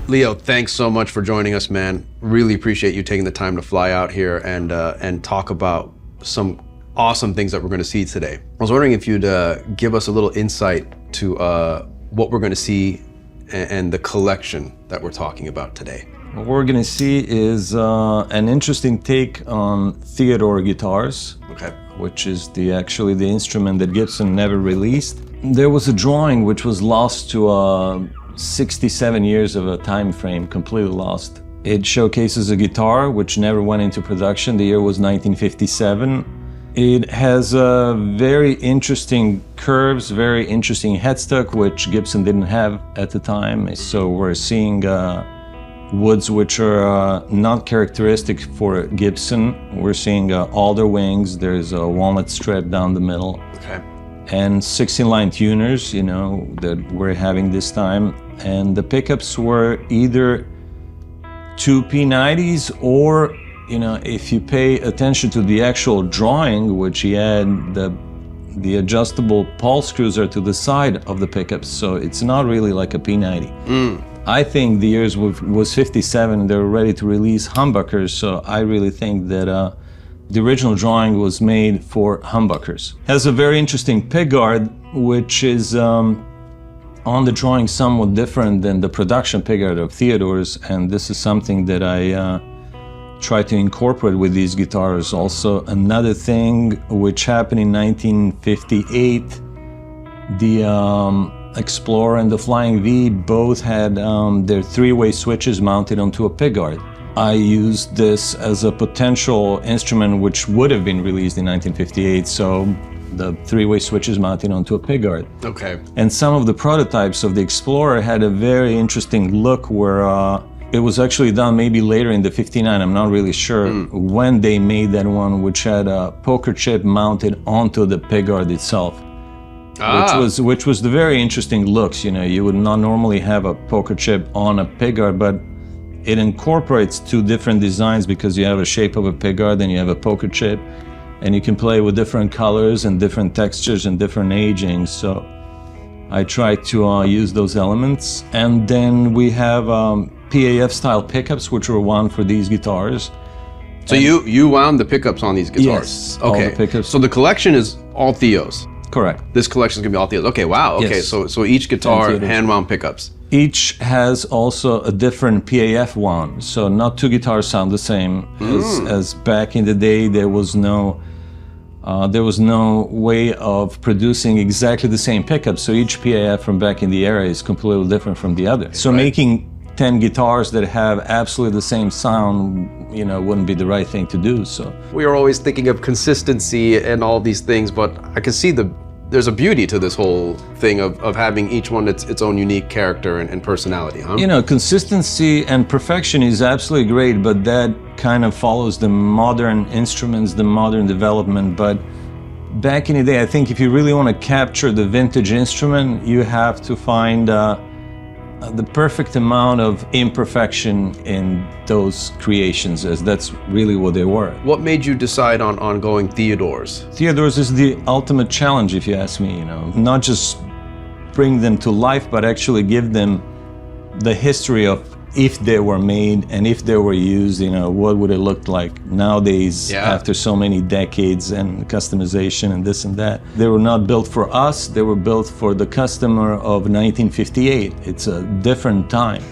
Leo, thanks so much for joining us, man. Really appreciate you taking the time to fly out here and talk about some awesome things that we're going to see today. I was wondering if you'd give us a little insight to what we're going to see and the collection that we're talking about today. What we're going to see is an interesting take on Theodore guitars, okay, which is actually the instrument that Gibson never released. There was a drawing which was lost to 67 years of a time frame, completely lost. It showcases a guitar which never went into production. The year was 1957. It has very interesting curves, very interesting headstock, which Gibson didn't have at the time. So we're seeing woods which are not characteristic for Gibson. We're seeing alder wings. There's a walnut strip down the middle. Okay. And 16-line tuners, you know, that we're having this time. And the pickups were either two P90s or, you know, if you pay attention to the actual drawing, which he had the adjustable pulse screws are to the side of the pickups, so it's not really like a P90. I think the years was 57, they were ready to release humbuckers, so I really think that the original drawing was made for humbuckers. Has a very interesting pickguard, which is on the drawing somewhat different than the production pickguard of Theodore's, and this is something that I try to incorporate with these guitars. Also, another thing which happened in 1958, the Explorer and the Flying V both had their three-way switches mounted onto a pickguard. I used this as a potential instrument which would have been released in 1958, so the three-way switches mounted onto a pickguard. Okay. And some of the prototypes of the Explorer had a very interesting look where it was actually done maybe later in the 59, I'm not really sure, when they made that one, which had a poker chip mounted onto the pickguard itself. Which was the very interesting looks. You know, you would not normally have a poker chip on a pickguard, but it incorporates two different designs because you have a shape of a pickguard and you have a poker chip, and you can play with different colors and different textures and different agings. So I try to use those elements. And then we have PAF style pickups, which were wound for these guitars. So you wound the pickups on these guitars? Yes, okay. all the pickups. So the collection is all Theos? Correct. This collection is going to be all Theos. Okay, wow. Okay, yes. so each guitar hand-wound pickups. Each has also a different PAF wound, so not two guitars sound the same. As back in the day, there was no way of producing exactly the same pickup, so each PAF from back in the era is completely different from the other. So making 10 guitars that have absolutely the same sound, you know, wouldn't be the right thing to do. So we are always thinking of consistency and all these things, but I can see there's a beauty to this whole thing of having each one its own unique character and personality, huh? You know, consistency and perfection is absolutely great, but that kind of follows the modern instruments, the modern development. But back in the day, I think if you really want to capture the vintage instrument, you have to find the perfect amount of imperfection in those creations, as that's really what they were. What made you decide on going Theodores? Theodores is the ultimate challenge, if you ask me, you know. Not just bring them to life, but actually give them the history of if they were made and if they were used, you know, what would it look like nowadays after so many decades and customization and this and that. They were not built for us, they were built for the customer of 1958. It's a different time,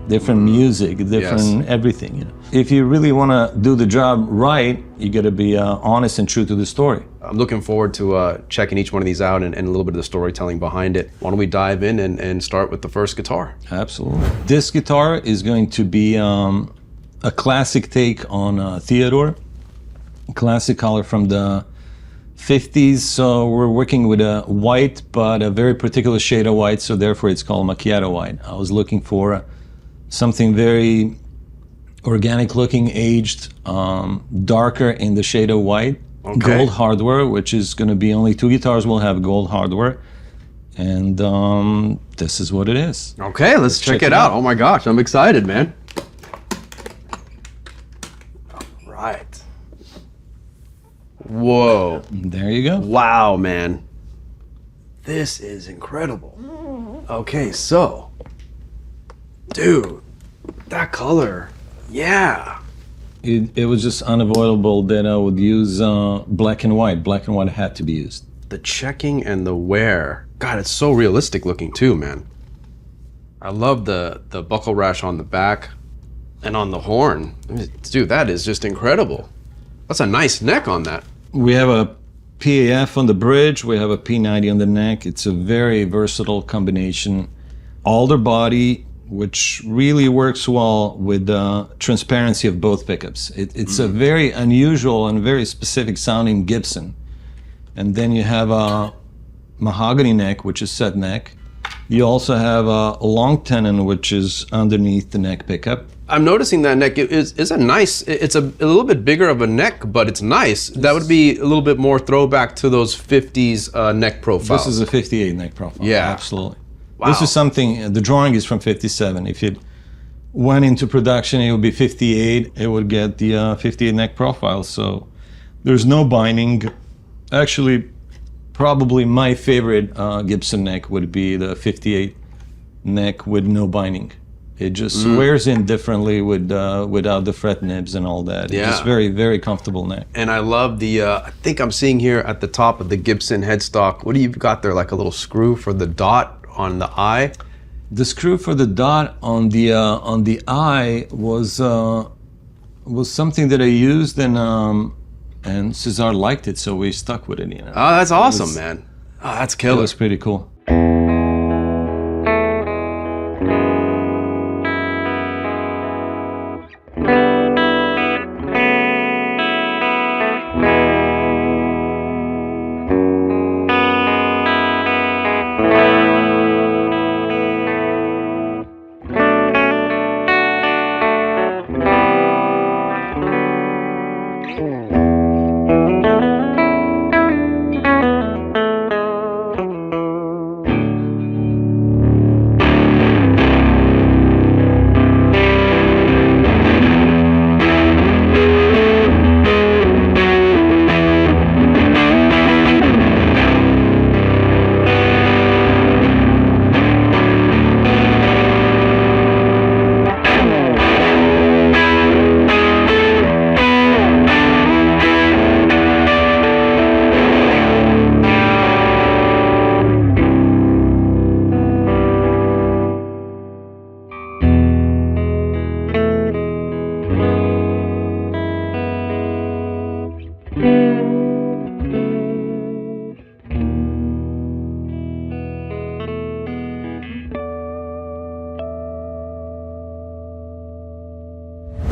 different music, different everything, you know. If you really want to do the job right, you got to be honest and true to the story. I'm looking forward to checking each one of these out and a little bit of the storytelling behind it. Why don't we dive in and start with the first guitar? Absolutely. This guitar is going to be a classic take on Theodore, classic color from the 50s. So we're working with a white, but a very particular shade of white, so therefore it's called Macchiato white. I was looking for something very organic looking, aged, darker in the shade of white. Okay. Gold hardware, which is going to be only two guitars will have gold hardware. And this is what it is. Okay, let's check it out. Oh my gosh, I'm excited, man. All right. Whoa. There you go. Wow, man. This is incredible. Okay, so, dude, That color. Yeah. It was just unavoidable that I would use black and white. Black and white had to be used. The checking and the wear. God, it's so realistic looking too, man. I love the buckle rash on the back and on the horn. Dude, that is just incredible. That's a nice neck on that. We have a PAF on the bridge. We have a P90 on the neck. It's a very versatile combination. Alder body, which really works well with the transparency of both pickups. It's a very unusual and very specific sounding Gibson. And then you have a mahogany neck, which is set neck. You also have a long tenon, which is underneath the neck pickup. I'm noticing that neck is a nice, it's a little bit bigger of a neck, but it's nice. That would be a little bit more throwback to those 50s neck profiles. This is a 58 neck profile. Yeah. Absolutely. Wow. This is something, the drawing is from 57. If it went into production, it would be 58. It would get the 58 neck profile. So there's no binding. Actually, probably my favorite Gibson neck would be the 58 neck with no binding. It just wears in differently without the fret nibs and all that. Yeah. It's just very, very comfortable neck. And I love the, I think I'm seeing here at the top of the Gibson headstock, what do you got there, like a little screw for the dot on the eye? The screw for the dot on the eye was something that I used, and Cesar liked it, so we stuck with it. You know? Oh, that's awesome, man. Oh, that's It killer. was pretty cool.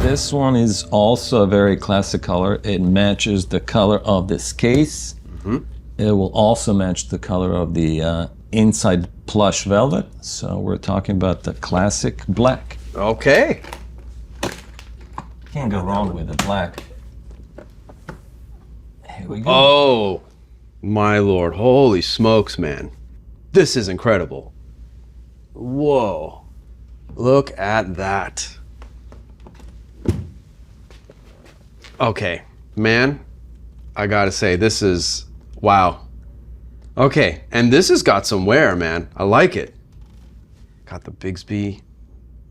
This one is also a very classic color. It matches the color of this case. It will also match the color of the inside plush velvet. So we're talking about the classic black. Okay. Can't go wrong with the black. Here we go. Oh, my Lord. Holy smokes, man. This is incredible. Whoa. Look at that. Okay, man, I gotta say, this is, wow. Okay, and this has got some wear, man. I like it. Got the Bigsby.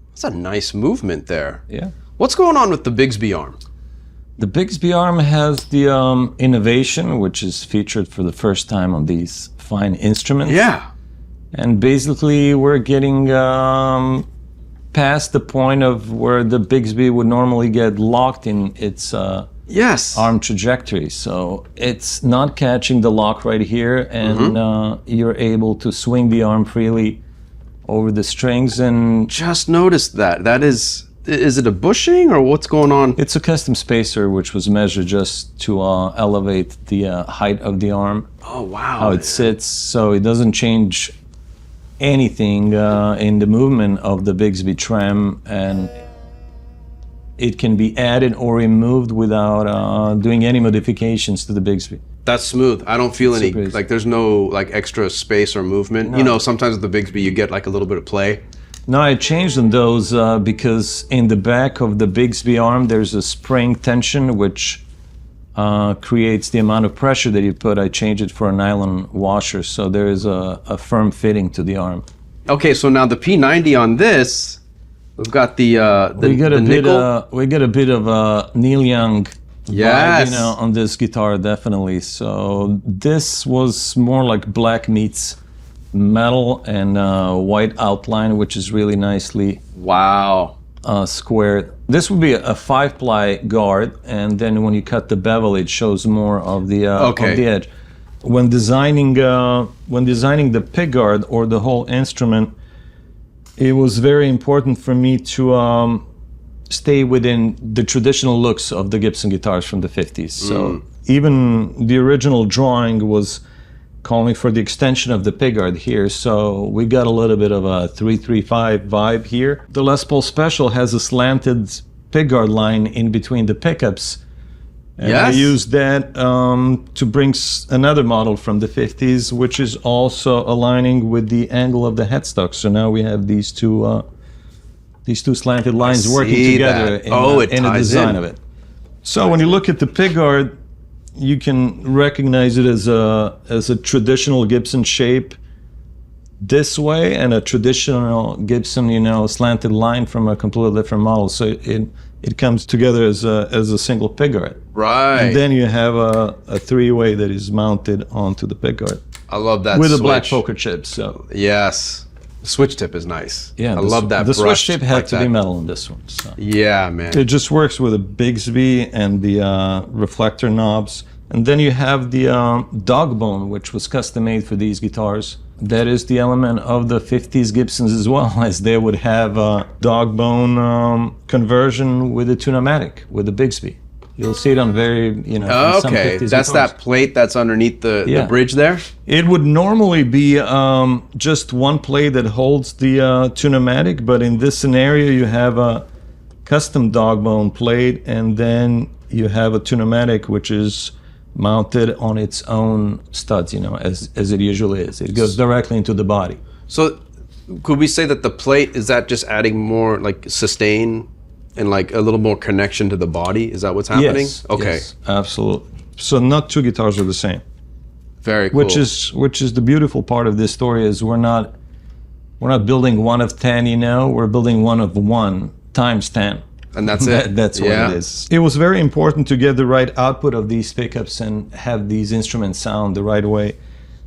That's a nice movement there. Yeah. What's going on with the Bigsby arm? The Bigsby arm has the innovation, which is featured for the first time on these fine instruments. Yeah. And basically, we're getting past the point of where the Bigsby would normally get locked in its Yes. arm trajectory. So it's not catching the lock right here, and you're able to swing the arm freely over the strings. And Just noticed that. That is it a bushing or what's going on? it's a custom spacer which was measured just to elevate the height of the arm, Oh, wow. how it sits, so it doesn't change anything in the movement of the Bigsby trem, and it can be added or removed without doing any modifications to the Bigsby. That's smooth. I don't feel any, Super easy. like there's no like extra space or movement. You know, sometimes with the Bigsby you get like a little bit of play. No, I changed on those because in the back of the Bigsby arm there's a spring tension which creates the amount of pressure that you put. I changed it for a nylon washer, so there is a firm fitting to the arm. Okay, so now the P90 on this We've got the we get a bit nickel. we get a bit of Neil Young Yes. vibe, you know, on this guitar, definitely. So this was more like black meets metal and white outline, which is really nicely Wow. squared. This would be a 5-ply guard, and then when you cut the bevel, it shows more of the of the edge. When designing the pick guard or the whole instrument, it was very important for me to stay within the traditional looks of the Gibson guitars from the 50s. So even the original drawing was calling for the extension of the pickguard here, so we got a little bit of a 335 vibe here. The Les Paul Special has a slanted pickguard line in between the pickups, and I used that to bring another model from the 50s, which is also aligning with the angle of the headstock. So now we have these two slanted lines working together in the design of it. So when you look at the pickguard, you can recognize it as a traditional Gibson shape this way, and a traditional Gibson, you know, slanted line from a completely different model. So it comes together as a single pickguard. Right. And then you have a three-way that is mounted onto the pickguard. I love that with switch. a black poker chip. So yes, the switch tip is nice. yeah, I love that. The switch brush tip had like to that. be metal in this one. So. Yeah, man. It just works with a Bigsby and the reflector knobs. And then you have the dog bone, which was custom made for these guitars. That is the element of the 50s Gibsons as well, as they would have a dog bone conversion with a Tune-o-matic, with a Bigsby. You'll see it on very, you know, some 50s that's guitars. that plate that's underneath the bridge there? It would normally be just one plate that holds the Tune-o-matic, but in this scenario you have a custom dog bone plate, and then you have a Tune-o-matic which is mounted on its own studs, you know, as it usually is. It goes directly into the body. So could we say that the plate, is that just adding more like sustain and like a little more connection to the body? Is that what's happening? Yes, okay. yes, absolutely. So not two guitars are the same. Very cool. Which is the beautiful part of this story, is we're not building one of 10, you know, we're building one of 1 times 10. And that's it. That's what it is. It was very important to get the right output of these pickups and have these instruments sound the right way.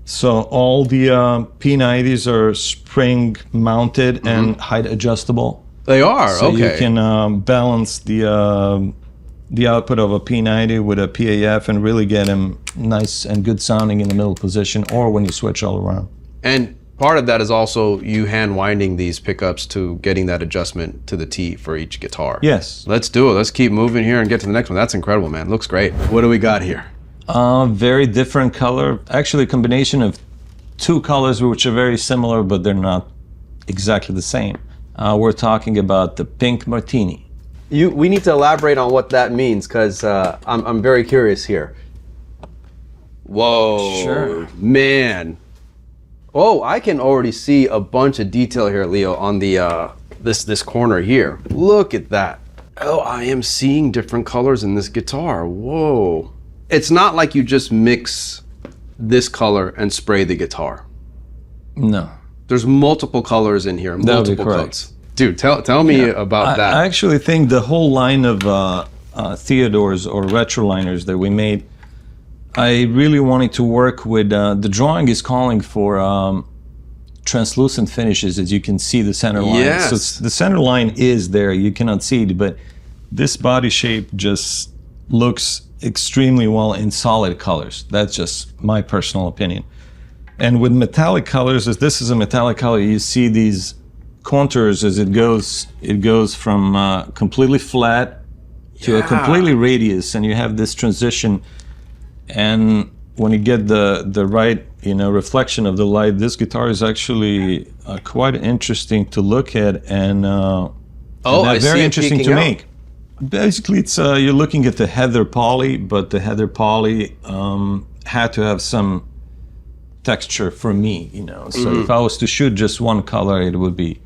So all the P90s are spring mounted and height adjustable. They are, so okay. you can balance the output of a P90 with a PAF and really get them nice and good sounding in the middle position, or when you switch all around. And part of that is also you hand winding these pickups to getting that adjustment to the T for each guitar. Yes. Let's do it. Let's keep moving here and get to the next one. That's incredible, man. Looks great. What do we got here? Very different color. Actually, a combination of 2 colors which are very similar, but they're not exactly the same. We're talking about the pink Martini. We need to elaborate on what that means, because I'm very curious here. Whoa. Sure. Man. Oh, I can already see a bunch of detail here, Leo, on the this corner here. Look at that. Oh, I am seeing different colors in this guitar. Whoa. It's not like you just mix this color and spray the guitar. No. There's multiple colors in here, multiple coats. Dude, tell me about that. I actually think the whole line of Theodores or Retroliners that we made, I really wanted to work with, the drawing is calling for translucent finishes, as you can see the center line. Yes. So the center line is there, you cannot see it, but this body shape just looks extremely well in solid colors. That's just my personal opinion. And with metallic colors, as this is a metallic color, you see these contours as it goes from completely flat to a completely radius, and you have this transition. And when you get the right, you know, reflection of the light, this guitar is actually quite interesting to look at, and very interesting to make. Basically, it's you're looking at the heather poly, but the heather poly had to have some texture for me, you know. So if I was to shoot just one color, it would be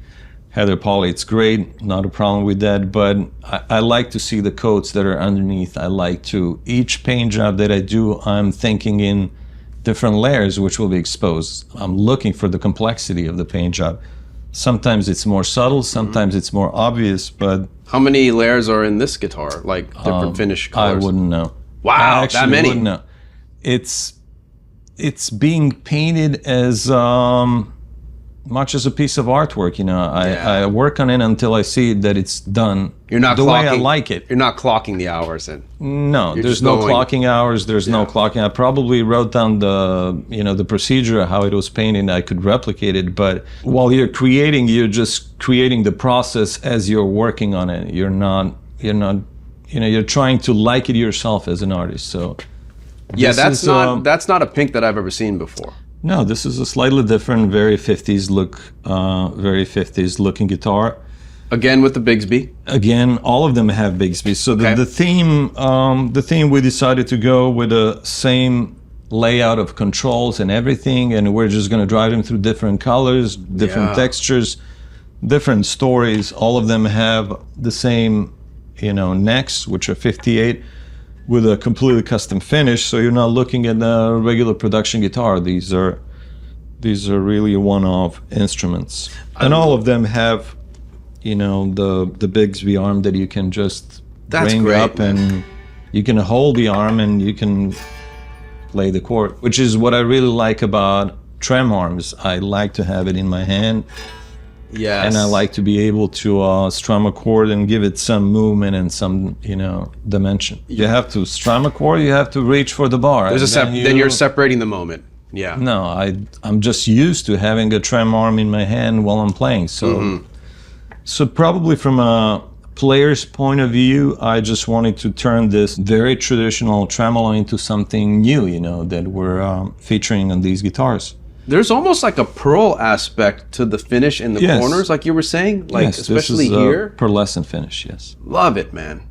heather poly. It's great, not a problem with that, but I like to see the coats that are underneath. I like to, each paint job that I do, I'm thinking in different layers which will be exposed. I'm looking for the complexity of the paint job. Sometimes it's more subtle, sometimes it's more obvious, but How many layers are in this guitar? Like different finish I colors? wouldn't know. Wow, I actually that many? wouldn't know. It's being painted as much as a piece of artwork. You know, I work on it until I see that it's done. You're not the way I clocking- like it. You're not clocking the hours in. No, there's just no going- clocking hours. There's no clocking. I probably wrote down the procedure, how it was painted. I could replicate it, but while you're creating, you're just creating the process as you're working on it. You're not. You're trying to like it yourself as an artist. So Yeah, this that's not a pink that I've ever seen before. No, this is a slightly different, very 50s look, very 50s looking guitar. Again with the Bigsby. Again, all of them have Bigsby. So the theme we decided to go with the same layout of controls and everything, and we're just going to drive them through different colors, different textures, different stories. All of them have the same, necks, which are 58. With a completely custom finish, so you're not looking at a regular production guitar. These are really one-off instruments, and all of them have, the Bigsby arm that you can just bring up, and you can hold the arm and you can play the chord, which is what I really like about trem arms. I like to have it in my hand. Yes. And I like to be able to strum a chord and give it some movement and some, dimension. You have to strum a chord, you have to reach for the bar. Then you're separating the moment. Yeah. No, I'm just used to having a trem arm in my hand while I'm playing. So, so probably from a player's point of view, I just wanted to turn this very traditional tremolo into something new, that we're featuring on these guitars. There's almost like a pearl aspect to the finish in the corners, like you were saying, especially this is here. Pearlescent finish, yes. Love it, man.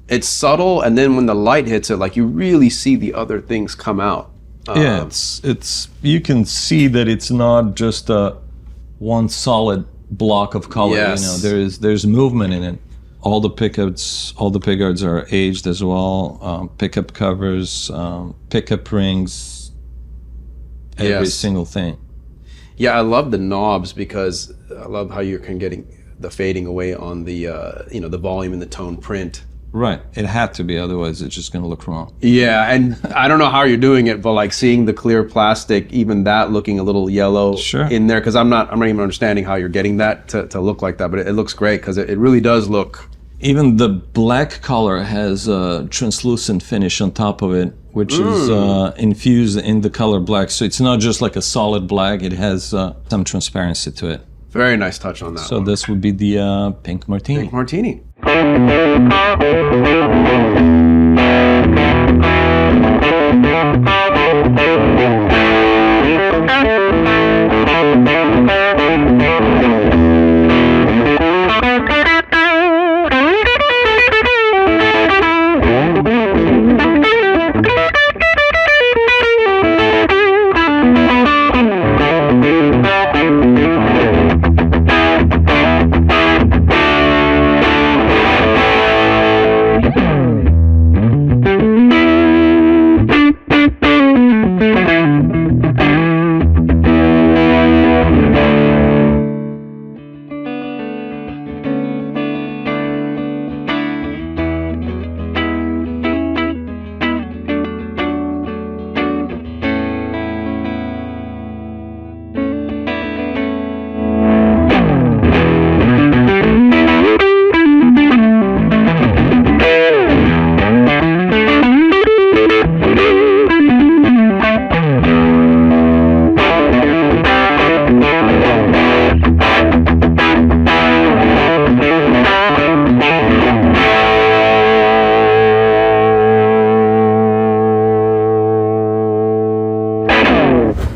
It's subtle, and then when the light hits it, like you really see the other things come out. Yeah, it's you can see that it's not just one solid block of color. Yes. There's movement in it. All the pickups are aged as well. Pickup covers, pickup rings. Every single thing. Yeah, I love the knobs because I love how you're getting the fading away on the the volume and the tone print. Right, it had to be, otherwise it's just going to look wrong. Yeah, and I don't know how you're doing it, but like seeing the clear plastic, even that looking a little yellow in there, because I'm not even understanding how you're getting that to look like that, but it looks great because it really does look. Even the black color has a translucent finish on top of it, which is infused in the color black. So it's not just like a solid black, it has some transparency to it. Very nice touch on that. So this would be the Pink Martini. Pink Martini.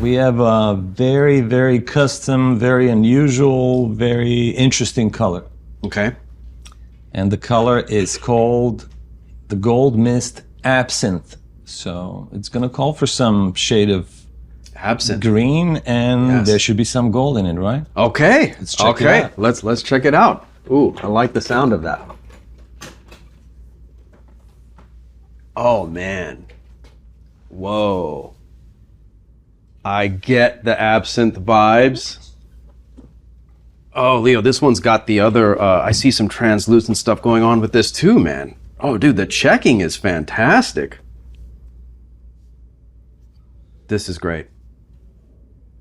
We have a very, very custom, very unusual, very interesting color. Okay. And the color is called the Gold Mist Absinthe. So it's going to call for some shade of Absinthe. green, and there should be some gold in it, right? Okay. Let's check it out. Let's check it out. Ooh, I like the sound of that. Oh man. Whoa. I get the absinthe vibes. Oh, Leo, this one's got the other, I see some translucent stuff going on with this too, man. Oh, dude, the checking is fantastic. This is great.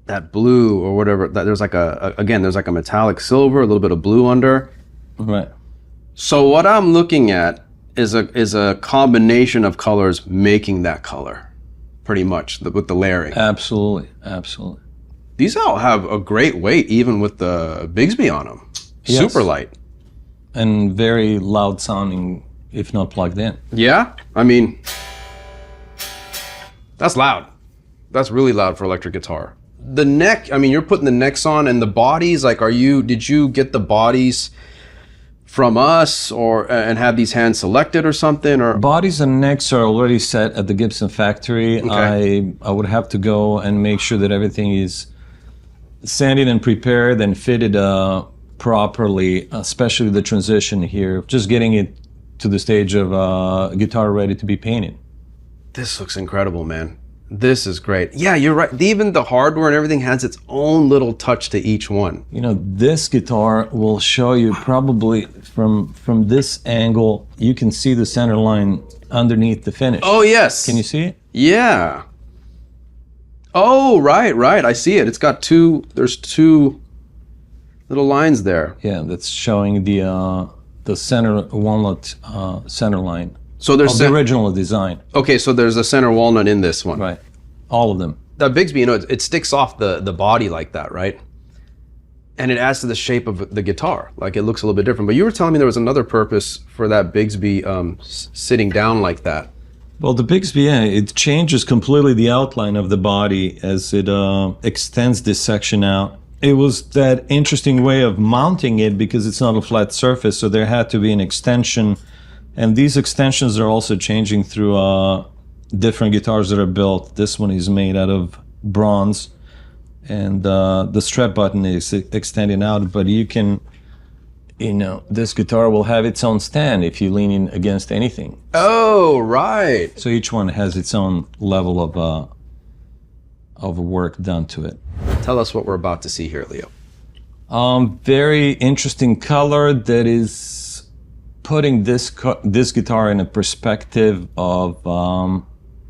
That blue or whatever, there's like there's like a metallic silver, a little bit of blue under. Right. So what I'm looking at is a combination of colors making that color, pretty much, with the layering. Absolutely, absolutely. These all have a great weight, even with the Bigsby on them. Yes. Super light. And very loud sounding if not plugged in. Yeah, I mean, that's loud. That's really loud for electric guitar. The neck, I mean, you're putting the necks on and the bodies, like, did you get the bodies from us and have these hand selected or something? Or bodies and necks are already set at the Gibson factory. Okay. I would have to go and make sure that everything is sanded and prepared and fitted properly, especially the transition here, just getting it to the stage of guitar ready to be painted. This looks incredible, man. This is great. Yeah, you're right. Even the hardware and everything has its own little touch to each one. You know, this guitar will show you probably from this angle, you can see the center line underneath the finish. Oh, yes. Can you see it? Yeah. Oh, right. I see it. It's got there's two little lines there. Yeah, that's showing the center walnut center line. So there's the original design. Okay, so there's a center walnut in this one. Right. All of them. That Bigsby, you know, it sticks off the body like that, right? And it adds to the shape of the guitar. Like, it looks a little bit different. But you were telling me there was another purpose for that Bigsby sitting down like that. Well, the Bigsby, yeah, it changes completely the outline of the body as it extends this section out. It was that interesting way of mounting it because it's not a flat surface, so there had to be an extension. And these extensions are also changing through different guitars that are built. This one is made out of bronze, and the strap button is extending out, but you can, you know, this guitar will have its own stand if you lean in against anything. Oh, right. So each one has its own level of work done to it. Tell us what we're about to see here, Leo. Very interesting color that is putting this guitar in a perspective of,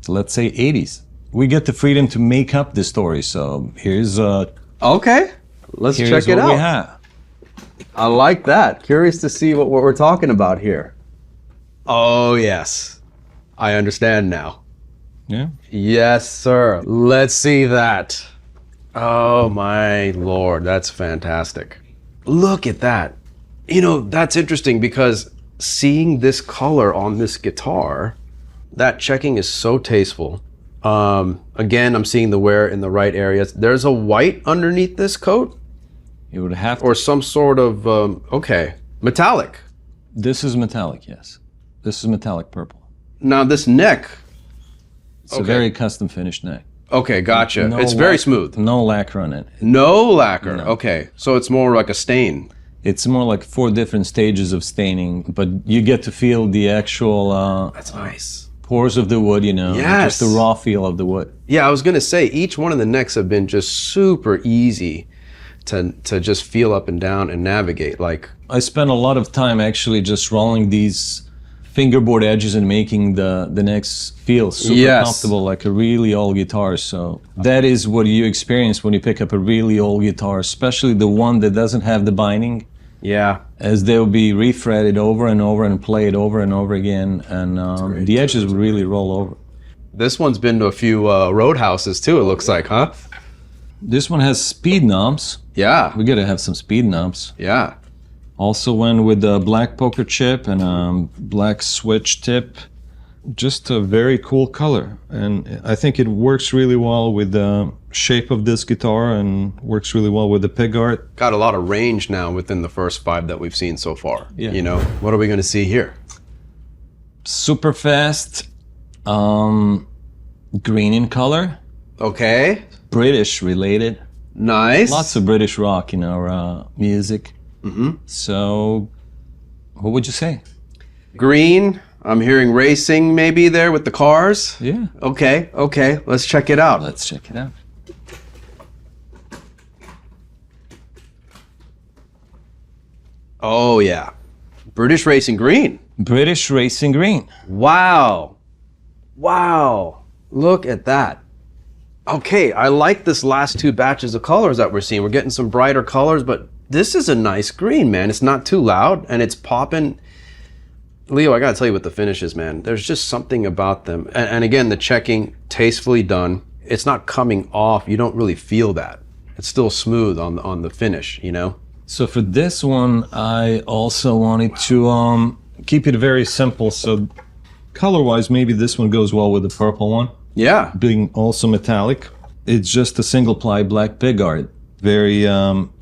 let's say, 80s. We get the freedom to make up the story, so here's okay, let's check it out. What we have. I like that. Curious to see what we're talking about here. Oh, yes. I understand now. Yeah. Yes, sir. Let's see that. Oh, my Lord. That's fantastic. Look at that. You know, that's interesting because seeing this color on this guitar, that checking is so tasteful. Again, I'm seeing the wear in the right areas. There's a white underneath this coat? You would have to. Or some sort of, okay, metallic. This is metallic, yes. This is metallic purple. Now this neck. It's a very custom finished neck. Okay, gotcha. No it's very smooth. No lacquer on it. No lacquer. No. Okay, so it's more like a stain. It's more like 4 different stages of staining, but you get to feel the actual That's nice. pores of the wood, you know, Yes. just the raw feel of the wood. Yeah, I was gonna say each one of the necks have been just super easy to just feel up and down and navigate. Like, I spent a lot of time actually just rolling these fingerboard edges and making the necks feel super comfortable, like a really old guitar. So that is what you experience when you pick up a really old guitar, especially the one that doesn't have the binding. yeah, As they'll be refretted over and over and played over and over again, and the edges will really roll over. this one's been to a few roadhouses too. It looks like, huh? This one has speed knobs. Yeah, We gotta have some speed knobs. yeah. Also went with a black poker chip and a black switch tip. Just a very cool color. And I think it works really well with the shape of this guitar and works really well with the pickguard. Got a lot of range now within the first 5 that we've seen so far. Yeah. You know, what are we gonna see here? Super fast, green in color, Okay, British related. nice. Lots of British rock in our music. So, what would you say? Green. I'm hearing racing maybe there with the cars. Yeah. Okay, let's check it out. Let's check it out. Oh yeah. British Racing Green. British Racing Green. Wow. Wow. Look at that. Okay, I like this last two batches of colors that we're seeing. We're getting some brighter colors, but this is a nice green, man. It's not too loud and it's popping. Leo, I gotta tell you what the finish is, man. There's just something about them. And again, the checking, tastefully done. It's not coming off. You don't really feel that. It's still smooth on the finish, you know? So for this one, I also wanted to keep it very simple. So color-wise, maybe this one goes well with the purple one. Yeah. Being also metallic. It's just a single-ply black pickguard. Very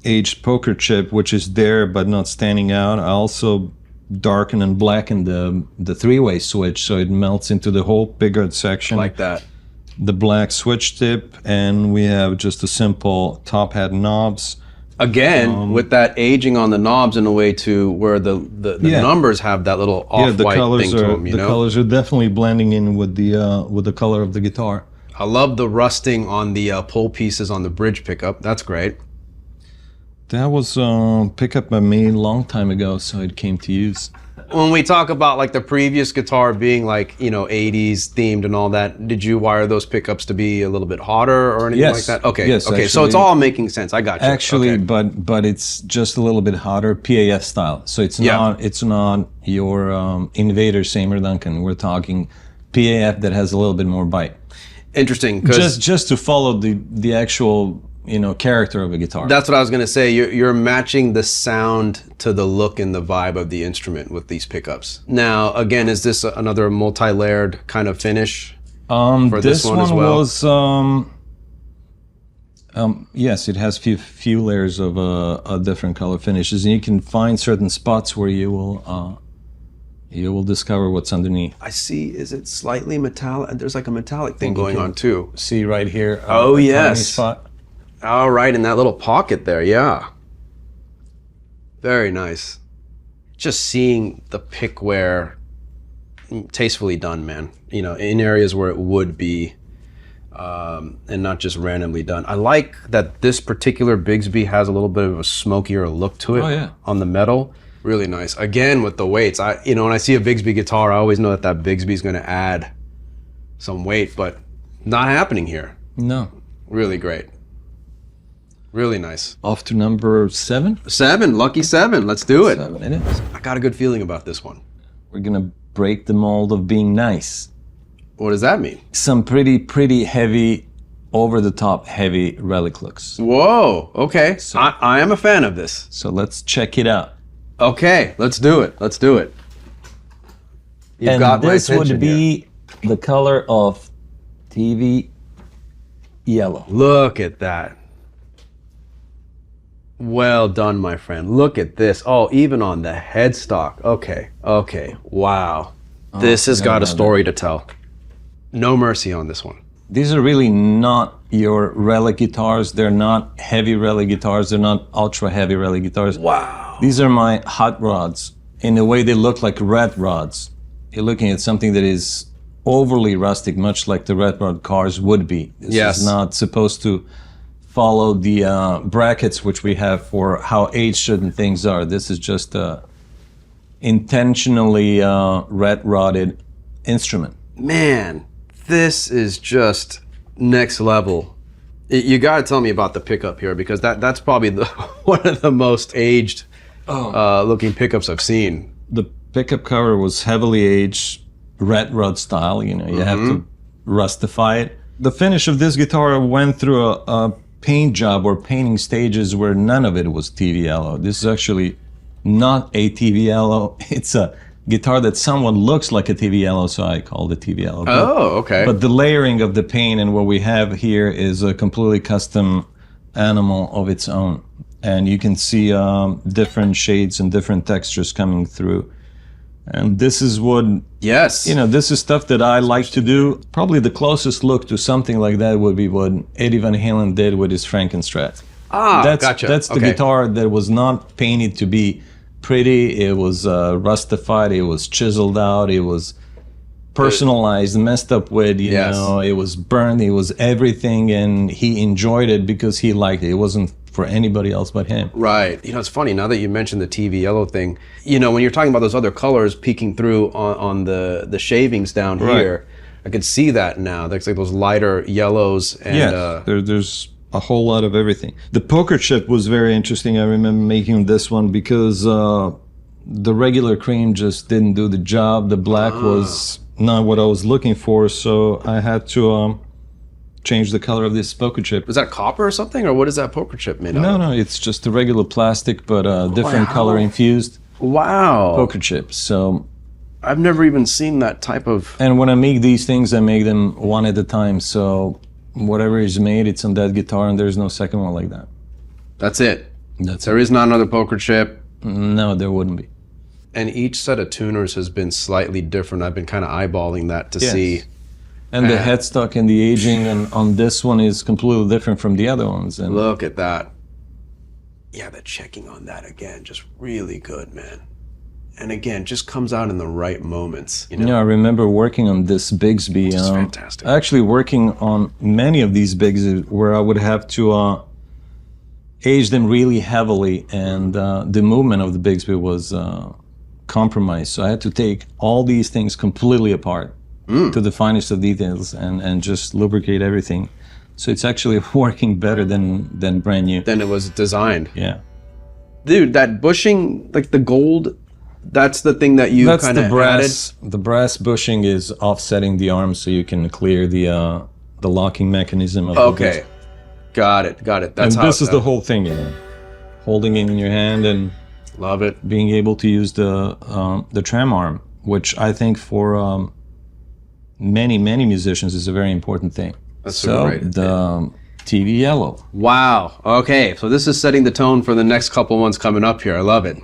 aged poker chip, which is there but not standing out. I also darken and blacken the three-way switch so it melts into the whole pickguard section. Like that. The black switch tip, and we have just a simple top hat knobs. Again, with that aging on the knobs in a way to where the numbers have that little off-white thing to them, you know? The colors are definitely blending in with the color of the guitar. I love the rusting on the pull pieces on the bridge pickup. That's great. That was a pickup I made a long time ago, so it came to use. When we talk about like the previous guitar being like, you know, 80s themed and all that, did you wire those pickups to be a little bit hotter or anything like that? Okay. Yes, okay. actually, So it's all making sense. I got you. Actually, okay. but it's just a little bit hotter, PAF style. So it's not your Invader Seymour Duncan. We're talking PAF that has a little bit more bite. Interesting. Just to follow the actual, you know, character of a guitar. That's what I was going to say. You're matching the sound to the look and the vibe of the instrument with these pickups. Now, again, is this another multi-layered kind of finish for this one as well? Yes, it has few layers of different color finishes, and you can find certain spots where you will discover what's underneath. I see. Is it slightly metallic? There's like a metallic thing going on too. See right here. Oh yes. Tiny spot. All right, in that little pocket there, yeah. Very nice. Just seeing the pick wear tastefully done, man. You know, in areas where it would be, and not just randomly done. I like that this particular Bigsby has a little bit of a smokier look to it on the metal. Really nice. Again, with the weights, when I see a Bigsby guitar, I always know that Bigsby is going to add some weight, but not happening here. No. Really great. Really nice. Off to number 7? 7, lucky 7. Let's do it. 7 it is. I got a good feeling about this one. We're gonna break the mold of being nice. What does that mean? Some pretty heavy, over-the-top heavy relic looks. Whoa, okay. So, I am a fan of this. So let's check it out. Okay, let's do it. Let's do it. You've got my attention. This would be the color of TV yellow. Look at that. Well done, my friend. Look at this. Oh, even on the headstock. Okay, okay. Wow. This has got a story to tell. No mercy on this one. These are really not your relic guitars. They're not heavy relic guitars. They're not ultra heavy relic guitars. Wow. These are my hot rods. In a way, they look like red rods. You're looking at something that is overly rustic, much like the red rod cars would be. This is not supposed to follow the brackets which we have for how aged certain things are. This is just a intentionally red-rodded instrument. Man, this is just next level. You got to tell me about the pickup here, because that's probably one of the most aged looking pickups I've seen. The pickup cover was heavily aged, red rod style. You know, you have to rustify it. The finish of this guitar went through a paint job or painting stages where none of it was TV yellow. This is actually not a TV yellow. It's a guitar that somewhat looks like a TV yellow, so I called it TV yellow. Oh, okay. But the layering of the paint and what we have here is a completely custom animal of its own. And you can see different shades and different textures coming through. And this is what, this is stuff that I like to do. Probably the closest look to something like that would be what Eddie Van Halen did with his Frankenstrat. Gotcha. That's the guitar that was not painted to be pretty. It was rustified. It was chiseled out. It was personalized, messed up with, you know, it was burned. It was everything, and he enjoyed it because he liked it. It wasn't for anybody else but him. Right. You know, it's funny, now that you mentioned the TV yellow thing, you know, when you're talking about those other colors peeking through on the shavings down here, I could see that now. There's like those lighter yellows. And, yeah, there's a whole lot of everything. The poker chip was very interesting. I remember making this one because the regular cream just didn't do the job. The black was not what I was looking for, so I had to change the color of this poker chip. Was that copper or something, or what is that poker chip made out of? No, it's just a regular plastic, but different color infused Wow. poker chip. So I've never even seen that type of... And when I make these things, I make them one at a time. So whatever is made, it's on that guitar, and there's no second one like that. That's it. That's There is not another poker chip. No, there wouldn't be. And each set of tuners has been slightly different. I've been kind of eyeballing that to see. And the headstock and the aging on this one is completely different from the other ones. And Look at that. Yeah, the checking on that again, just really good, man. And again, just comes out in the right moments. You know? yeah, I remember working on this Bigsby. It's fantastic. Actually working on many of these Bigsby where I would have to age them really heavily, and the movement of the Bigsby was compromised. So I had to take all these things completely apart to the finest of details and just lubricate everything. So it's actually working better than brand new. Then it was designed. Yeah. Dude, that bushing, like the gold, that's the thing that you kind of added? The brass bushing is offsetting the arm so you can clear the locking mechanism of the Okay. disc. Got it. That's And how this is the whole thing, you know. Holding it in your hand and love it. being able to use the tram arm, which I think for many musicians is a very important thing. That's so right. the TV yellow. Wow. Okay. So this is setting the tone for the next couple ones coming up here. I love it.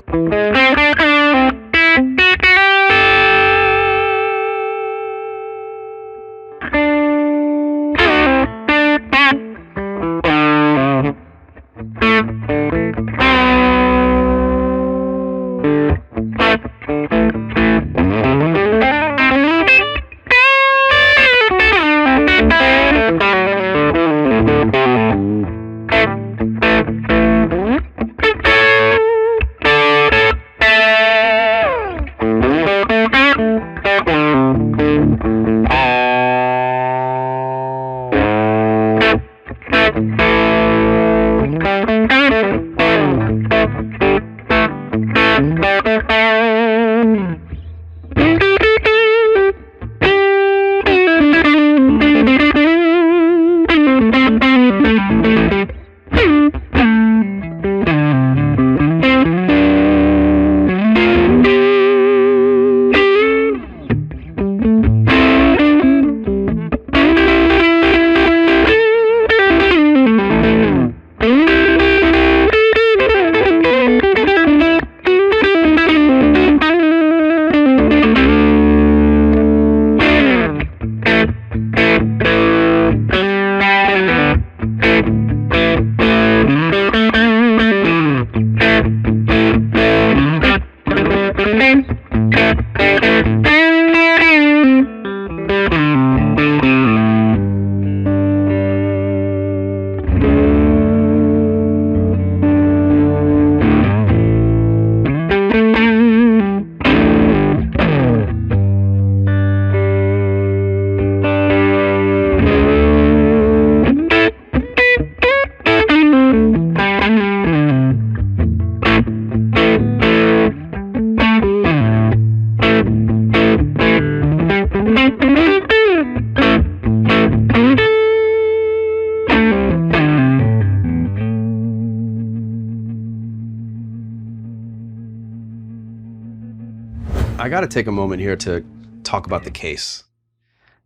I got to take a moment here to talk about the case.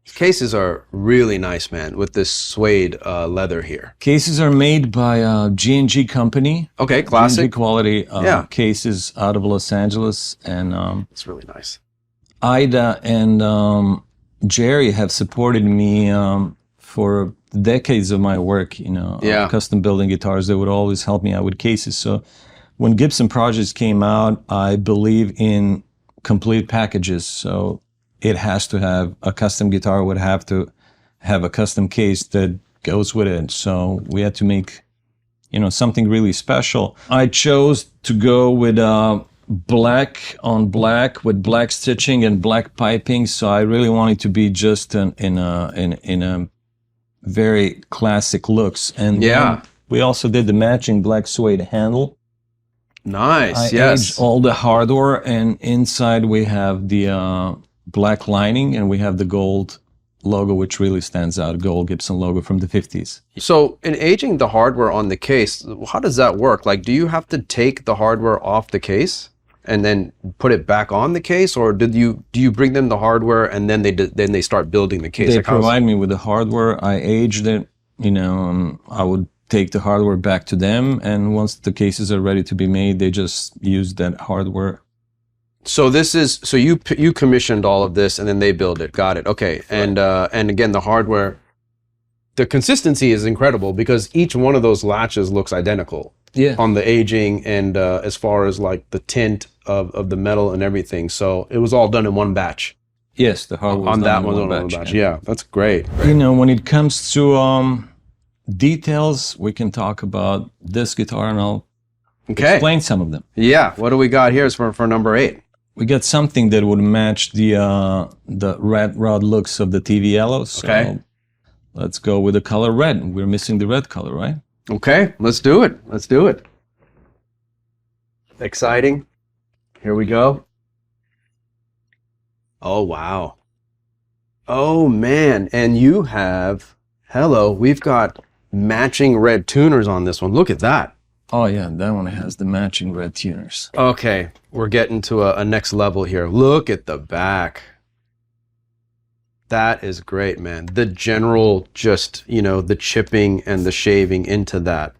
Cases are really nice, man, with this suede leather here. Cases are made by G&G company. Okay, classic. G&G quality cases out of Los Angeles. And it's really nice. Ida and Jerry have supported me for decades of my work, you know, custom building guitars. They would always help me out with cases. So when Gibson projects came out, I believe in complete packages. So it has to have a custom guitar, would have to have a custom case that goes with it. So we had to make, something really special. I chose to go with black on black with black stitching and black piping. So I really wanted to be just in a very classic looks. And Yeah. we also did the matching black suede handle. Nice. I Yes. aged all the hardware, and inside we have the black lining, and we have the gold logo, which really stands out, gold Gibson logo from the 50s. So in aging the hardware on the case, how does that work? Like, do you have to take the hardware off the case and then put it back on the case, or do you bring them the hardware and then they start building the case? They Like, how's- provide me with the hardware. I aged it, I would take the hardware back to them, and once the cases are ready to be made, they just use that hardware. So you commissioned all of this and then they build it. Got it. Okay. And again, the hardware, the consistency is incredible because each one of those latches looks identical. Yeah. On the aging and as far as like the tint of the metal and everything. So it was all done in one batch. Yes, the hardware On was that done in one, one on batch. one batch. Yeah, that's great. When it comes to details, we can talk about this guitar, and I'll explain some of them. Yeah. What do we got here is for number 8? We got something that would match the red rod looks of the TV yellow. So Okay. let's go with the color red. We're missing the red color, right? Okay, let's do it. Let's do it. Exciting. Here we go. Oh, wow. Oh, man. And you have, we've got matching red tuners on this one. Look at that. Oh yeah, that one has the matching red tuners. Okay, we're getting to a next level here. Look at the back. That is great, man. The general, just, the chipping and the shaving into that.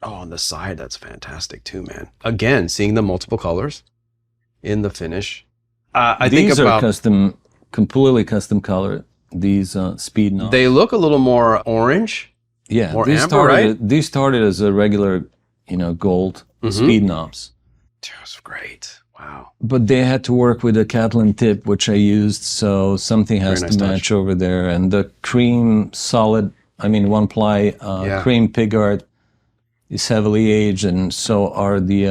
Oh, on the side, that's fantastic too, man. Again, seeing the multiple colors in the finish. These are completely custom color. These speed knobs. They look a little more orange. Yeah, more these amber, right? These started as a regular, gold speed knobs. That's great. Wow. But they had to work with a Catlin tip, which I used, so something has Very nice to match touch. over there. And the cream solid, one ply cream pigart is heavily aged, and so are the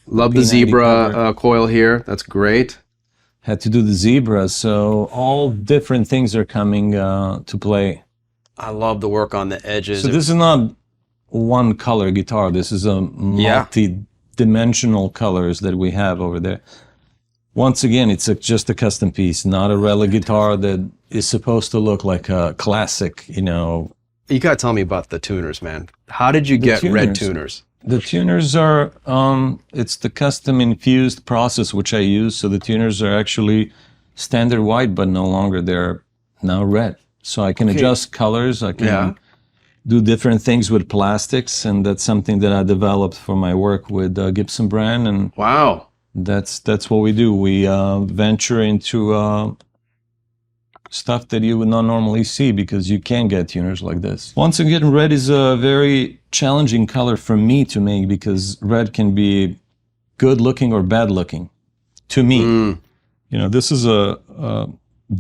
Love the P90 zebra coil here. That's great. had to do the zebra, so all different things are coming to play. I love the work on the edges. So this is not one color guitar. This is a multi-dimensional colors that we have over there. Once again, it's just a custom piece, not a relic guitar that is supposed to look like a classic, You gotta tell me about the tuners, man. How did you get red tuners? The tuners are, it's the custom infused process which I use. So the tuners are actually standard white, but no longer, they're now red. So I can adjust colors, I can do different things with plastics, and that's something that I developed for my work with Gibson brand, and Wow. that's what we do. We venture into stuff that you would not normally see because you can't get tuners like this. Once again, red is a very challenging color for me to make because red can be good looking or bad looking to me. This is a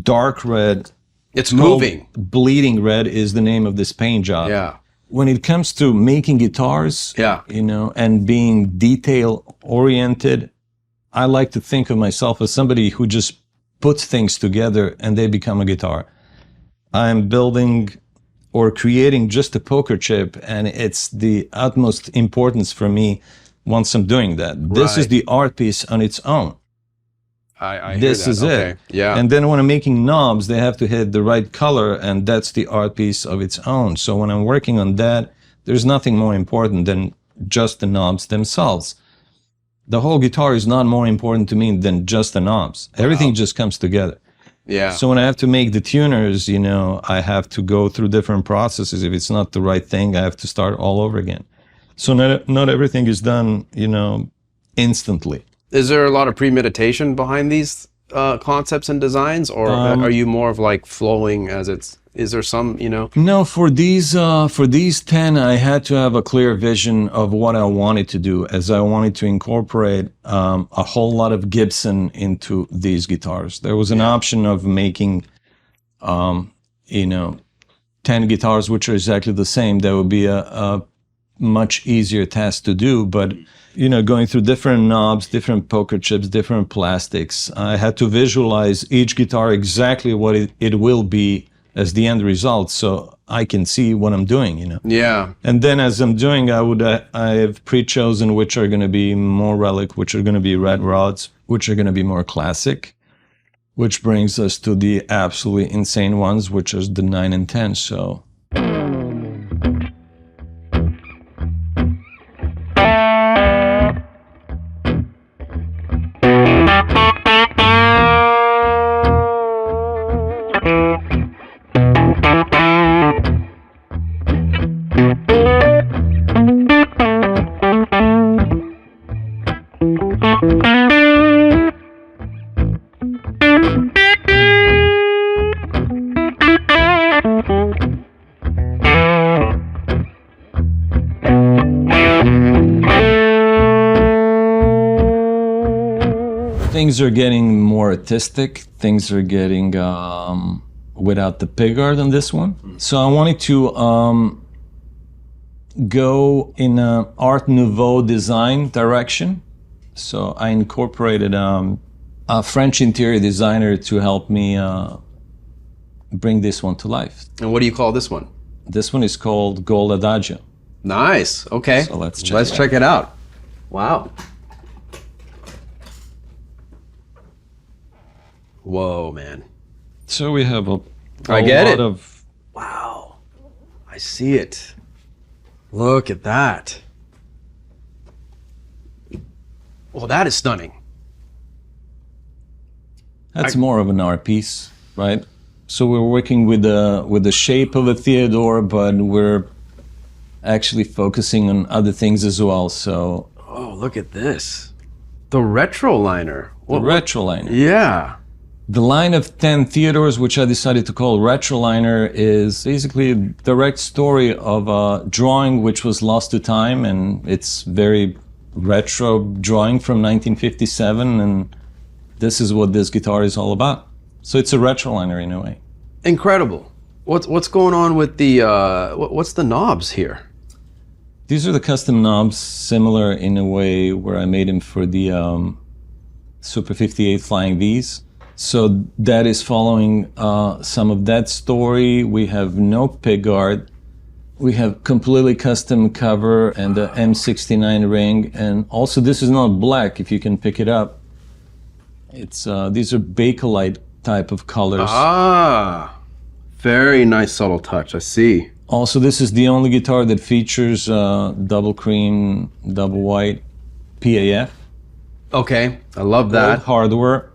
dark red. It's moving. Bleeding red is the name of this paint job. Yeah. When it comes to making guitars, and being detail oriented, I like to think of myself as somebody who just puts things together and they become a guitar. I'm building or creating just a poker chip, and it's the utmost importance for me once I'm doing that. This is the art piece on its own. I This hear is that. it. Yeah. And then when I'm making knobs, they have to hit the right color, and that's the art piece of its own. So when I'm working on that, there's nothing more important than just the knobs themselves. The whole guitar is not more important to me than just the knobs. Everything just comes together. Yeah. So when I have to make the tuners, I have to go through different processes. If it's not the right thing, I have to start all over again. So not everything is done, instantly. Is there a lot of premeditation behind these concepts and designs, or are you more of like flowing as it's? Is there some, No, for these 10, I had to have a clear vision of what I wanted to do, as I wanted to incorporate a whole lot of Gibson into these guitars. There was an option of making, 10 guitars which are exactly the same. That would be a much easier task to do, but you know, going through different knobs, different poker chips, different plastics, I had to visualize each guitar exactly what it will be as the end result, so I can see what I'm doing, you know. Yeah. And then as I'm doing, I have pre-chosen which are going to be more relic, which are going to be red rods, which are going to be more classic, which brings us to the absolutely insane ones, which is the 9 and 10. So. Things are getting more artistic. Things are getting without the pickguard on this one. So I wanted to go in a Art Nouveau design direction. So I incorporated a French interior designer to help me bring this one to life. And what do you call this one? This one is called Gold Adagio. Nice. Okay. So let's check it out. Wow. Whoa, man. So we have a I get lot it. of... Wow. I see it. Look at that. Well, that is stunning. That's more of an art piece, right? So we're working with the shape of a Theodore, but we're actually focusing on other things as well. So Oh, look at this. The Retroliner. the Retroliner. Yeah. The line of 10 Theodores, which I decided to call Retroliner, is basically a direct story of a drawing which was lost to time, and it's very retro drawing from 1957, and this is what this guitar is all about. So it's a Retroliner in a way. Incredible. What's going on with the what's the knobs here? These are the custom knobs, similar in a way where I made them for the Super 58 Flying Vs. So that is following some of that story. We have no pickguard. We have completely custom cover and the M69 ring. And also this is not black, if you can pick it up. It's these are Bakelite type of colors. Ah, very nice subtle touch. I see. Also, this is the only guitar that features double cream, double white PAF. Okay, I love that. Gold hardware.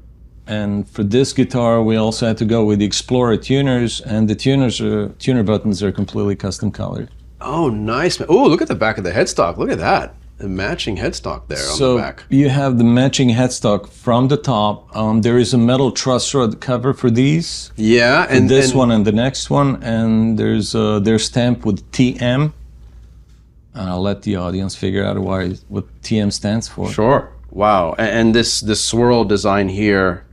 And for this guitar, we also had to go with the Explorer tuners, and the tuner buttons are completely custom colored. Oh, nice. Oh, look at the back of the headstock. Look at that. The matching headstock there on the back. So you have the matching headstock from the top. There is a metal truss rod cover for these. Yeah, and this one and the next one, and there's they're stamped with TM. I'll let the audience figure out what TM stands for. Sure. Wow. And this swirl design here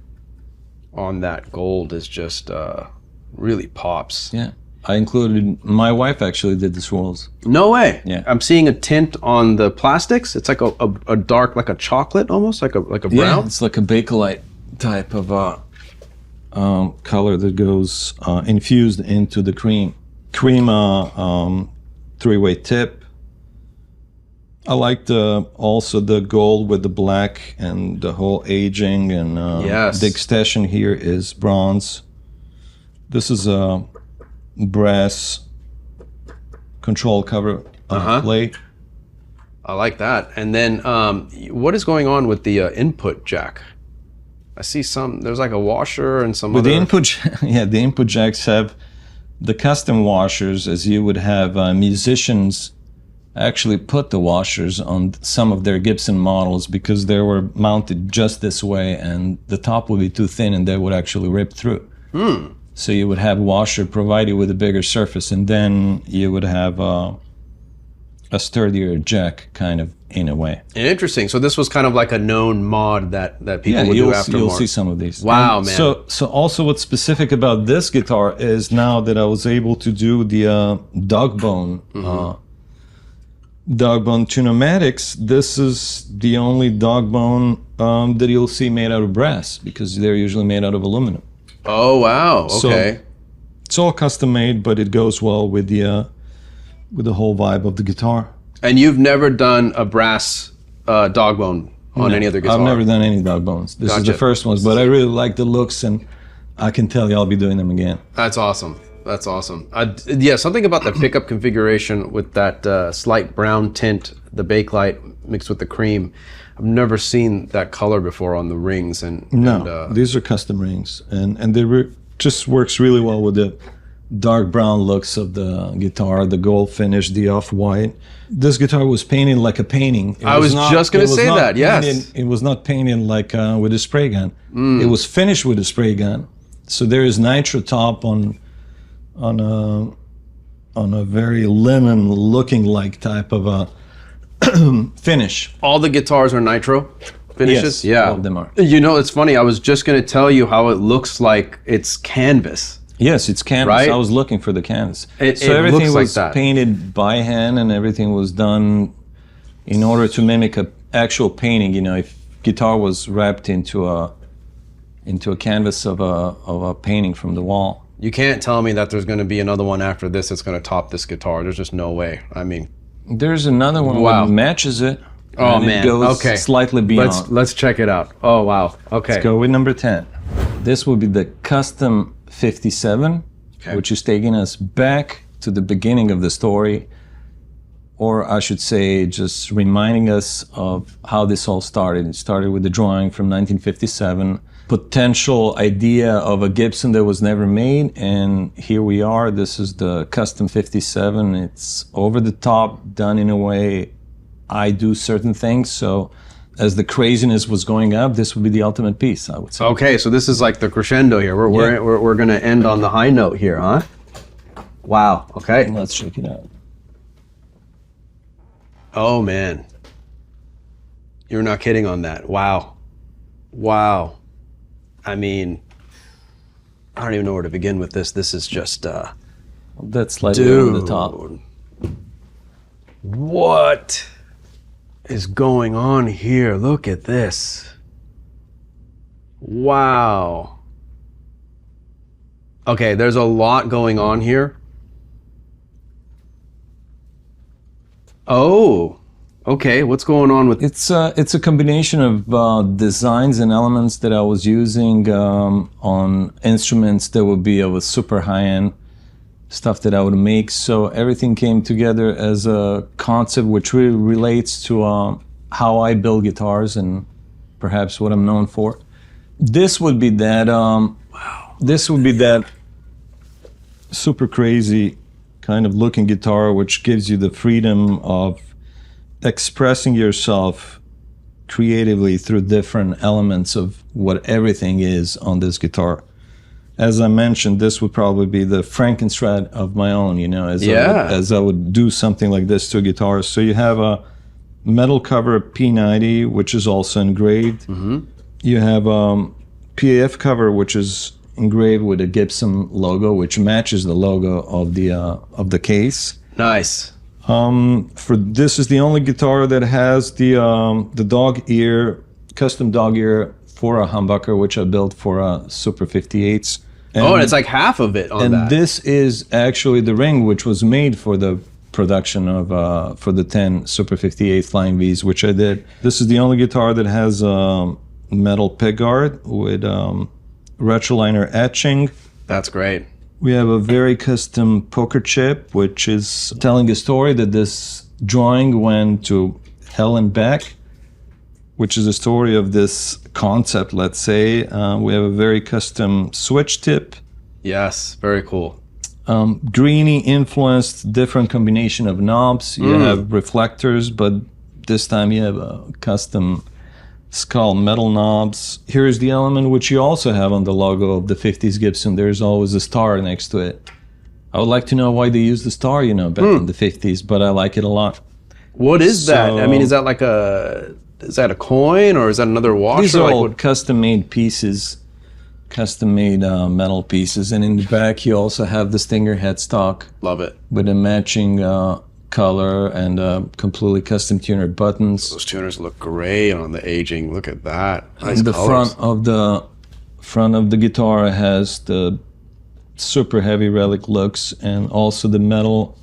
on that gold is just really pops. Yeah. I included, my wife actually did the swirls. No way. Yeah. I'm seeing a tint on the plastics. It's like a dark, like a chocolate almost, like a brown. Yeah, it's like a Bakelite type of color that goes infused into the cream. Cream three-way tip. I liked also the gold with the black and the whole aging, and yes. The extension here is bronze. This is a brass control cover plate. I like that. And then what is going on with the input jack? I see there's like a washer and some With other... the input jacks have the custom washers, as you would have musicians actually put the washers on some of their Gibson models because they were mounted just this way and the top would be too thin and they would actually rip through. So you would have washer provided with a bigger surface, and then you would have a sturdier jack, kind of, in a way. Interesting. So this was kind of like a known mod that people would do after you'll see some of these. Wow, and man. So also what's specific about this guitar is now that I was able to do the dog bone dog bone tunomatics, this is the only dog bone that you'll see made out of brass, because they're usually made out of aluminum. Oh, wow. Okay. So it's all custom made, but it goes well with the whole vibe of the guitar. And you've never done a brass dog bone on any other guitar? I've never done any dog bones. This is the first ones, but I really like the looks, and I can tell you I'll be doing them again. That's awesome. That's awesome. Yeah, something about the pickup configuration with that slight brown tint, the bakelite mixed with the cream. I've never seen that color before on the rings. These are custom rings, and they just works really well with the dark brown looks of the guitar, the gold finish, the off-white. This guitar was painted like a painting. I was just going to say that, yes. It was not painted like with a spray gun. It was finished with a spray gun. So there is nitro top on a very lemon looking like type of a finish. All the guitars are nitro finishes? Yes, yeah. all of them are. You know, it's funny. I was just going to tell you how it looks like it's canvas. Yes, it's canvas. Right? I was looking for the canvas. So everything looks was like that. painted by hand, and everything was done in order to mimic a actual painting. You know, if guitar was wrapped into a canvas of a painting from the wall. You can't tell me that there's going to be another one after this that's going to top this guitar. There's just no way. I mean, there's another one wow. that matches it. Oh and man, it goes okay. Slightly beyond. Let's check it out. Oh wow, okay. Let's go with number 10. This will be the Custom 57, which is taking us back to the beginning of the story, or I should say, just reminding us of how this all started. It started with the drawing from 1957. Potential idea of a Gibson that was never made, and here we are. This is the Custom 57. It's over the top, done in a way I do certain things. So as the craziness was going up, this would be the ultimate piece, I would say. Okay, so this is like the crescendo here. We're going to end on the high note here, huh? Wow. Okay. Let's check it out. Oh man, you're not kidding on that. Wow. Wow. I mean, I don't even know where to begin with this. This is just, That's slightly over the top. What is going on here? Look at this. Wow. Okay, there's a lot going on here. Oh. Okay, what's going on with... It's a combination of designs and elements that I was using on instruments that would be of a super high-end stuff that I would make. So everything came together as a concept which really relates to how I build guitars and perhaps what I'm known for. This would be that... This would be that super crazy kind of looking guitar which gives you the freedom of expressing yourself creatively through different elements of what everything is on this guitar. As I mentioned, this would probably be the Frankenstrat of my own, you know, as I would do something like this to a guitar. So you have a metal cover P90, which is also engraved. Mm-hmm. You have a PAF cover, which is engraved with a Gibson logo, which matches the logo of the case. Nice. This is the only guitar that has the dog ear, custom dog ear for a humbucker, which I built for a Super 58s. And it's like half of it on that. And this is actually the ring which was made for the production of for the 10 Super 58 Flying Vs, which I did. This is the only guitar that has a metal pickguard with Retroliner etching. That's great. We have a very custom poker chip, which is telling a story that this drawing went to hell and back, which is a story of this concept, let's say. We have a very custom switch tip. Yes, very cool. Greeny influenced different combination of knobs. You have reflectors, but this time you have a custom skull metal knobs. Here's the element which you also have on the logo of the 50s Gibson. There's always a star next to it. I would like to know why they used the star, you know, back in the 50s, but I like it a lot. What is that? I mean, is that like is that a coin or is that another washer? These are all what... custom-made pieces, custom-made metal pieces. And in the back, you also have the Stinger headstock. Love it. With a matching color and completely custom tuner buttons. Those tuners look great on the aging. Look at that. Nice And the colors. front of the guitar has the super heavy relic looks, and also the metal.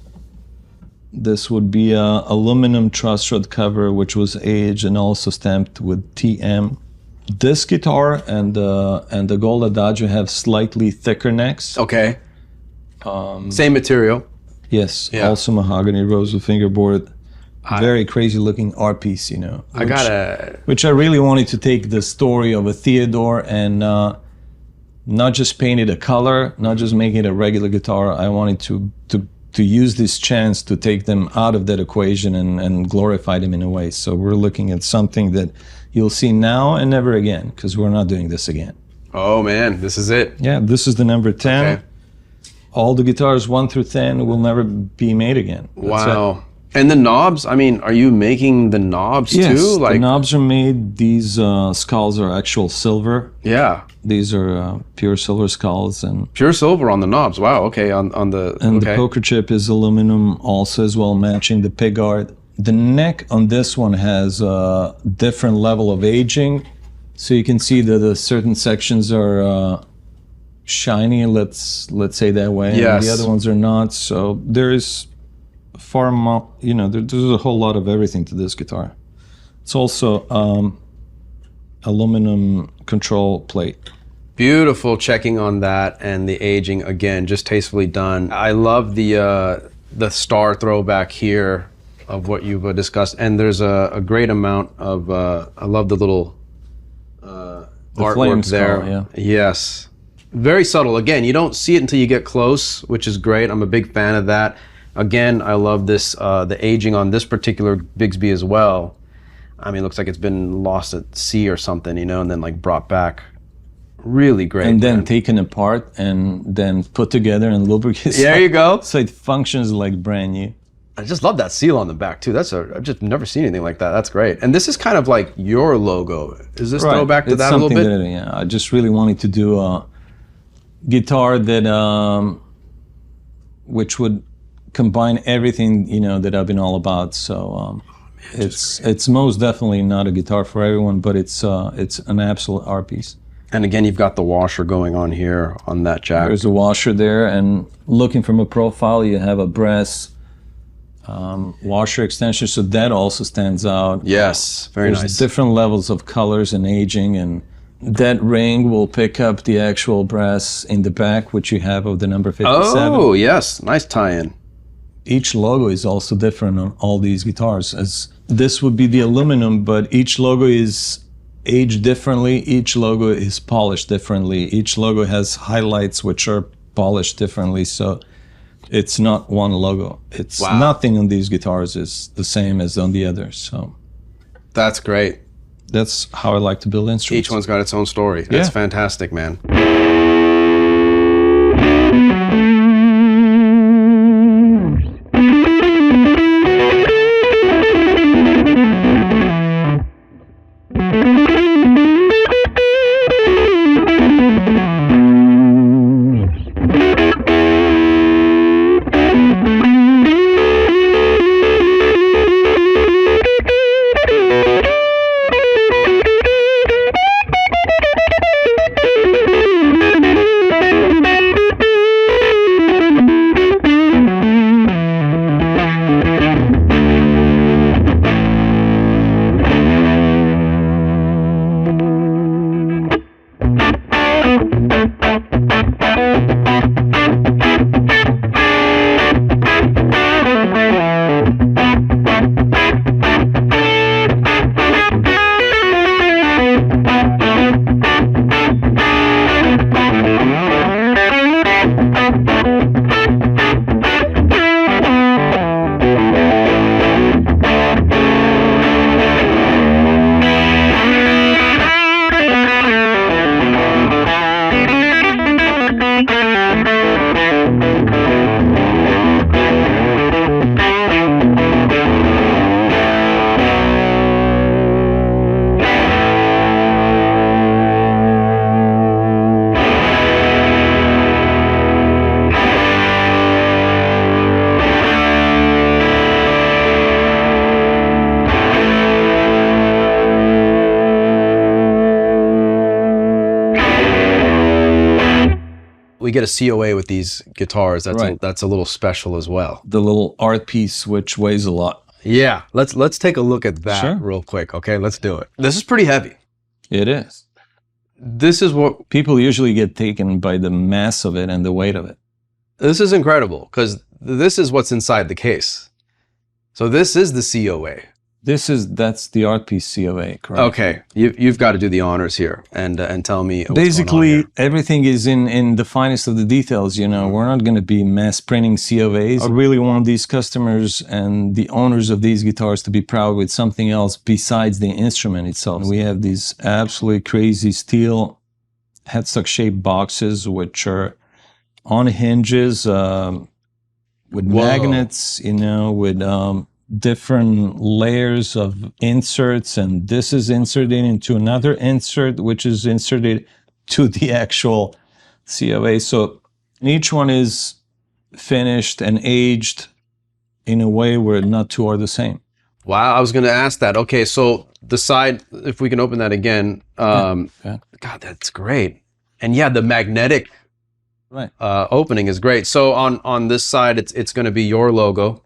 This would be a aluminum truss rod cover, which was aged and also stamped with TM. This guitar and the gold Adagio have slightly thicker necks. Okay. Same material. Yes, Yeah. also mahogany rosewood fingerboard. Very crazy looking art piece, you know. Which I really wanted to take the story of a Theodore and not just paint it a color, not just make it a regular guitar. I wanted to use this chance to take them out of that equation and glorify them in a way. So we're looking at something that you'll see now and never again, because we're not doing this again. Oh man, this is it. Yeah, this is the number 10. Okay. All the guitars 1 through 10 will never be made again. That's Wow. it. And the knobs, I mean, are you making the knobs Yes, too? the knobs are made. These skulls are actual silver. Yeah. These are pure silver skulls, and Pure silver on the knobs. Wow, okay, on the the poker chip is aluminum also as well, matching the pickguard. The neck on this one has a different level of aging, so you can see that the certain sections are shiny. Let's say that way. Yes. And the other ones are not. So there is far more. You know, there's a whole lot of everything to this guitar. It's also aluminum control plate. Beautiful checking on that, and the aging again, just tastefully done. I love the star throwback here of what you've discussed, and there's a great amount of I love the little artwork flame there. skull, yeah. Yes, very subtle. Again, you don't see it until you get close, which is great. I'm a big fan of that. Again, I love this the aging on this particular Bigsby as well. I mean, it looks like it's been lost at sea or something, you know, and then like brought back. Really great. And then man. taken apart and then put together and lubricated. There you go. So it functions like brand new. I just love that seal on the back too. I've just never seen anything like that. That's great. And this is kind of like your logo. Is this throwback to It's that a little bit? something that, yeah, I just really wanted to do a guitar that, which would combine everything, you know, that I've been all about. So it's most definitely not a guitar for everyone, but it's an absolute art piece. And again, you've got the washer going on here on that jack. There's a washer there, and looking from a profile, you have a brass washer extension, so that also stands out. Yes, very There's nice. different levels of colors and aging, and that ring will pick up the actual brass in the back, which you have of the number 57. Oh, yes, nice tie-in. Each logo is also different on all these guitars. As this would be the aluminum, but each logo is aged differently. Each logo is polished differently. Each logo has highlights which are polished differently. So it's not one logo. It's nothing on these guitars is the same as on the others. So That's great. that's how I like to build instruments. Each one's got its own story. That's fantastic, man. we get a COA with these guitars. That's Right. that's a little special as well. The little art piece, which weighs a lot. Yeah, let's take a look at that Sure. real quick. Okay, let's do it. This is pretty heavy. It is. This is what People usually get taken by the mass of it and the weight of it. this is incredible because this is what's inside the case. So this is the COA. That's the art piece COA, correct? Okay, you've got to do the honors here and tell me what's going on Basically, here. everything is in the finest of the details. You know, we're not going to be mass printing COAs. I really want these customers and the owners of these guitars to be proud with something else besides the instrument itself. We have these absolutely crazy steel headstock shaped boxes, which are on hinges with magnets, you know, with different layers of inserts, and this is inserted into another insert, which is inserted to the actual COA. So each one is finished and aged in a way where not two are the same. Wow, I was going to ask that. Okay, so the side, if we can open that again. Yeah. God, that's great. And yeah, the magnetic Right. opening is great. So on this side, it's going to be your logo.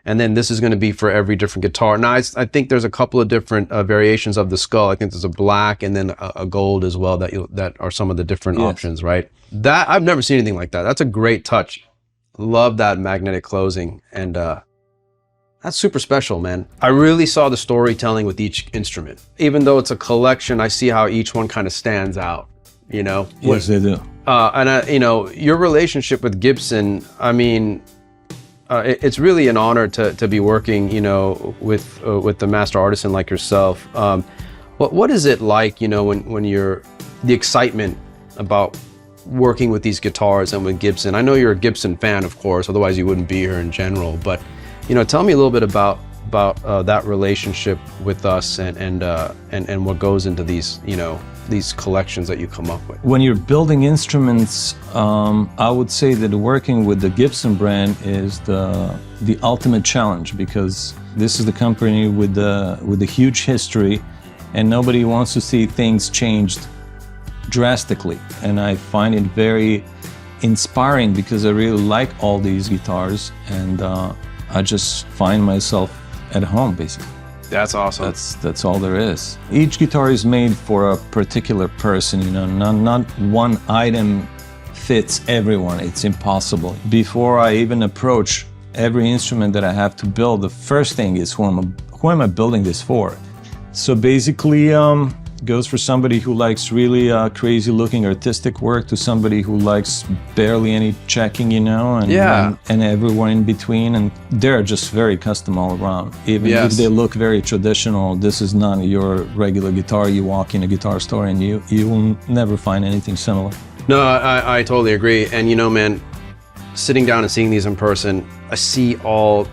And then this is going to be for every different guitar. Now, I think there's a couple of different variations of the skull. I think there's a black and then a gold as well that are some of the different options, right? That I've never seen anything like that. That's a great touch. Love that magnetic closing. And that's super special, man. I really saw the storytelling with each instrument. Even though it's a collection, I see how each one kind of stands out, you know? Yes, they do. And you know, your relationship with Gibson, I mean, it's really an honor to be working, you know, with the master artisan like yourself. What is it like, you know, when you're the excitement about working with these guitars and with Gibson? I know you're a Gibson fan, of course, otherwise you wouldn't be here in general. But you know, tell me a little bit about that relationship with us and what goes into these, you know, these collections that you come up with. When you're building instruments, I would say that working with the Gibson brand is the ultimate challenge, because this is the company with the huge history, and nobody wants to see things changed drastically. And I find it very inspiring because I really like all these guitars, and I just find myself at home, basically. That's awesome. That's all there is. Each guitar is made for a particular person, you know, not one item fits everyone. It's impossible. Before I even approach every instrument that I have to build, the first thing is who am I building this for? So basically, goes for somebody who likes really crazy looking artistic work to somebody who likes barely any checking, you know, and everyone in between. And they're just very custom all around. Even if they look very traditional, this is not your regular guitar. You walk in a guitar store and you will never find anything similar. No, I totally agree. And you know, man, sitting down and seeing these in person, I see all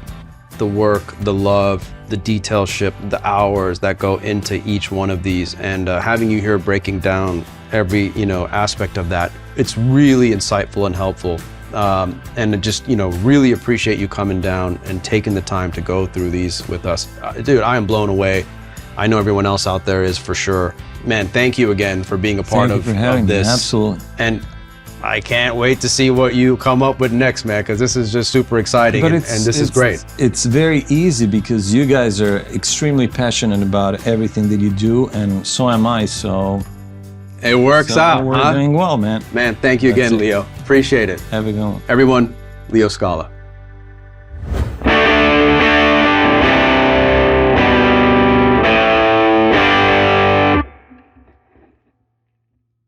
the work, the love, the detailship, the hours that go into each one of these, and having you here breaking down every, you know, aspect of that, it's really insightful and helpful. And just, you know, really appreciate you coming down and taking the time to go through these with us. Dude, I am blown away. I know everyone else out there is for sure. Man, thank you again for being a part of this. Absolutely. And I can't wait to see what you come up with next, man, because this is just super exciting, and this is great. It's very easy because you guys are extremely passionate about everything that you do, and so am I, so... It works out, we're doing well, man. Man, thank you again, Leo. Appreciate it. Have a good one. Everyone, Leo Scala.